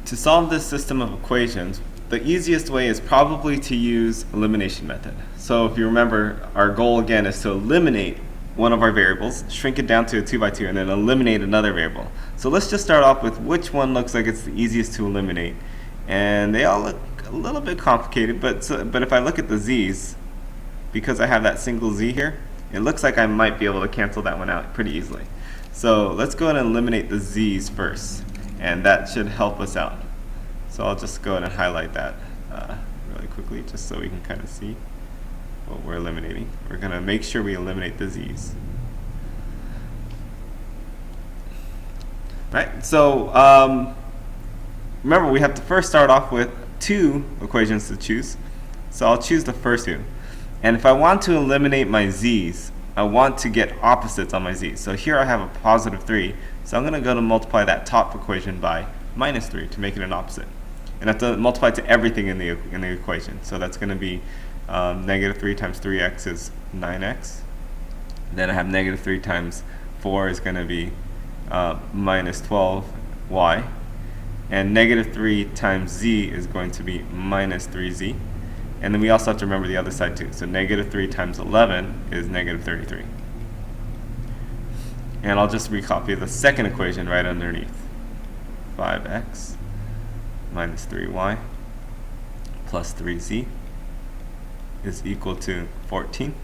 To solve this system of equations, the easiest way is probably to use elimination method. So if you remember, our goal again is to eliminate one of our variables, shrink it down to a 2 by 2, and then eliminate another variable. So let's just start off with which one looks like it's the easiest to eliminate. And they all look a little bit complicated, but if I look at the z's, because I have that single z here, it looks like I might be able to cancel that one out pretty easily. So let's go ahead and eliminate the z's first, and that should help us out. So I'll just go ahead and highlight that really quickly just so we can kind of see what we're eliminating. We're going to make sure we eliminate the z's. Right, so remember we have to first start off with two equations to choose. So I'll choose the first two. And if I want to eliminate my z's, I want to get opposites on my z's. So here I have a positive 3. So I'm going to go to multiply that top equation by minus 3 to make it an opposite. And I have to multiply to everything in the equation. So that's going to be negative 3 times 3x is 9x. Then I have negative 3 times 4 is going to be minus 12y. And negative 3 times z is going to be minus 3z. And then we also have to remember the other side too. So negative 3 times 11 is negative 33. And I'll just recopy the second equation right underneath. 5x minus 3y plus 3z is equal to 14.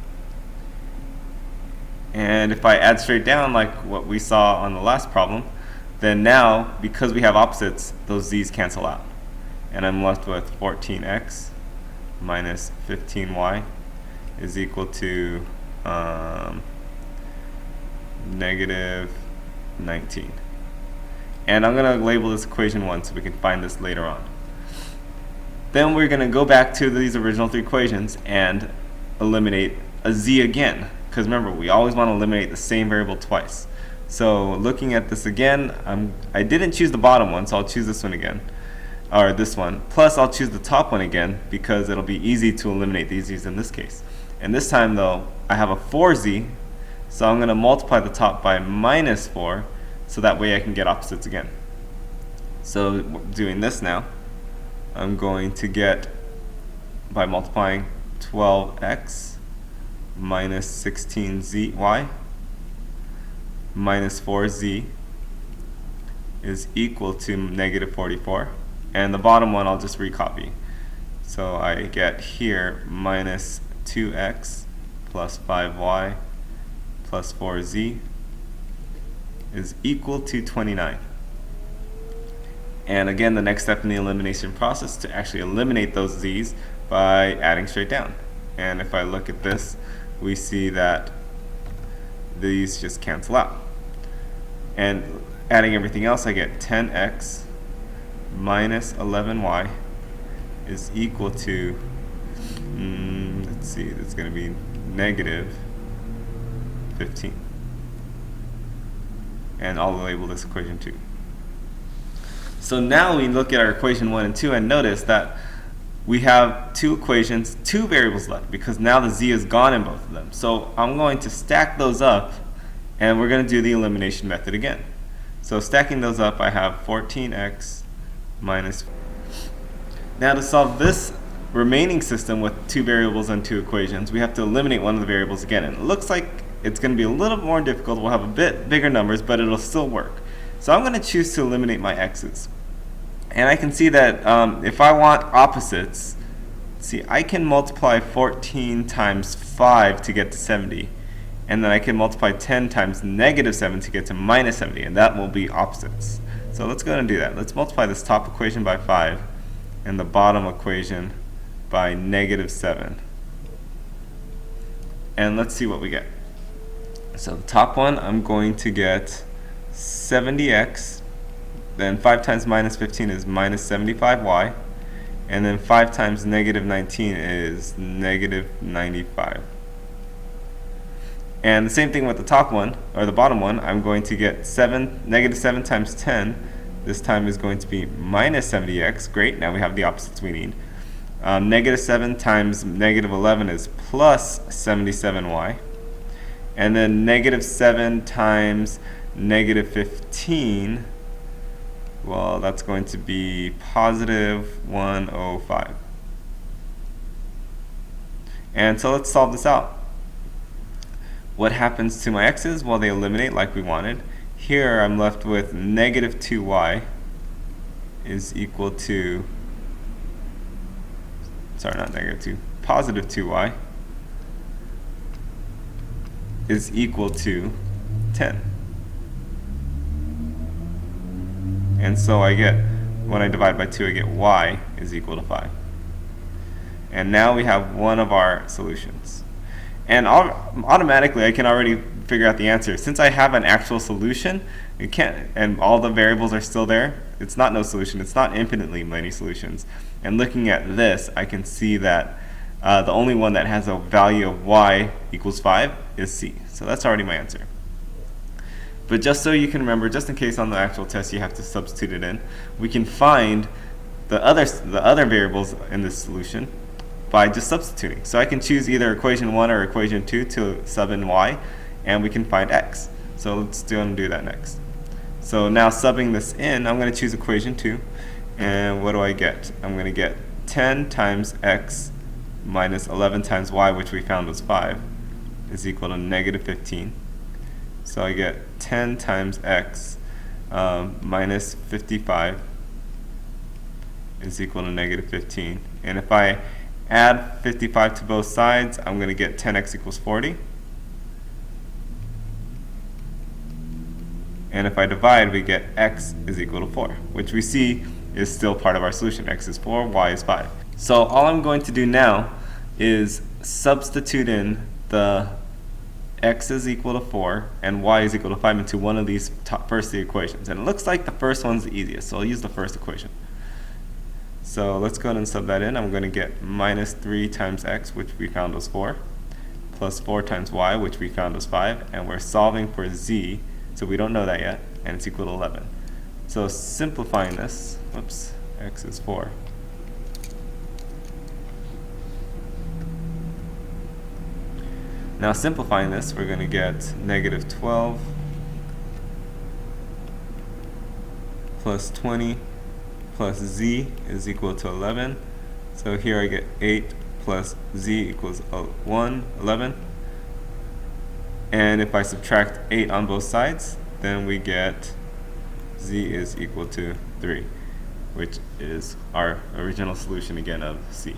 And if I add straight down like what we saw on the last problem, then now, because we have opposites, those z's cancel out. And I'm left with 14x minus 15y is equal to negative 19. And I'm going to label this equation 1 so we can find this later on. Then we're going to go back to these original three equations and eliminate a z again. Because remember, we always want to eliminate the same variable twice. So looking at this again, I didn't choose the bottom one, so I'll choose this one again. Or this one. Plus I'll choose the top one again because it'll be easy to eliminate these z's in this case. And this time though, I have a 4z, so I'm going to multiply the top by minus 4, so that way I can get opposites again. So doing this now, I'm going to get, by multiplying 12x minus 16zy minus 4z is equal to negative 44. And the bottom one I'll just recopy. So I get here minus 2x plus 5y plus 4z is equal to 29. And again, the next step in the elimination process is to actually eliminate those z's by adding straight down. And if I look at this, we see that these just cancel out. And adding everything else, I get 10x minus 11y is equal to, let's see, it's going to be negative 15. And I'll label this equation 2. So now we look at our equation 1 and 2 and notice that we have two equations, two variables left, because now the z is gone in both of them. So I'm going to stack those up, and we're going to do the elimination method again. So stacking those up, I have 14x minus. Now to solve this remaining system with two variables and two equations, we have to eliminate one of the variables again. And it looks like it's going to be a little more difficult. We'll have a bit bigger numbers, but it'll still work. So I'm going to choose to eliminate my x's. And I can see that if I want opposites, see, I can multiply 14 times 5 to get to 70. And then I can multiply 10 times negative 7 to get to minus 70. And that will be opposites. So let's go ahead and do that. Let's multiply this top equation by 5 and the bottom equation by negative 7. And let's see what we get. So the top one, I'm going to get 70x, then 5 times minus 15 is minus 75y, and then 5 times negative 19 is negative 95. And the same thing with the top one, or the bottom one, I'm going to get negative 7 times 10, this time is going to be minus 70x, great, now we have the opposites we need. Negative 7 times negative 11 is plus 77y. And then negative 7 times negative 15 Well, that's going to be positive 105. And so let's solve this out. What happens to my x's? Well, they eliminate like we wanted. Here I'm left with negative 2y is equal to, sorry, not negative 2, positive 2y is equal to 10. And so I get, when I divide by 2, I get y is equal to 5. And now we have one of our solutions. And automatically I can already figure out the answer. Since I have an actual solution, it can't, and all the variables are still there, it's not no solution. It's not infinitely many solutions. And looking at this, I can see that the only one that has a value of y equals 5 is C. So that's already my answer. But just so you can remember, just in case on the actual test you have to substitute it in, we can find the other variables in this solution by just substituting. So I can choose either equation 1 or equation 2 to sub in y, and we can find x. So let's do that next. So now subbing this in, I'm going to choose equation 2, and what do I get? I'm going to get 10 times x minus 11 times y, which we found was 5, is equal to negative 15. So I get 10 times x minus 55 is equal to negative 15. And if I add 55 to both sides, I'm going to get 10x equals 40. And if I divide, we get x is equal to 4, which we see is still part of our solution. X is 4, y is 5. So all I'm going to do now is substitute in the x is equal to 4 and y is equal to 5 into one of these first three equations. And it looks like the first one's the easiest, so I'll use the first equation. So let's go ahead and sub that in. I'm going to get minus 3 times x, which we found was 4, plus 4 times y, which we found was 5, and we're solving for z, so we don't know that yet, and it's equal to 11. So simplifying this, whoops, x is 4. Now simplifying this, we're going to get negative 12 plus 20 plus z is equal to 11. So here I get 8 plus z equals 11. And if I subtract 8 on both sides, then we get z is equal to 3, which is our original solution again of C.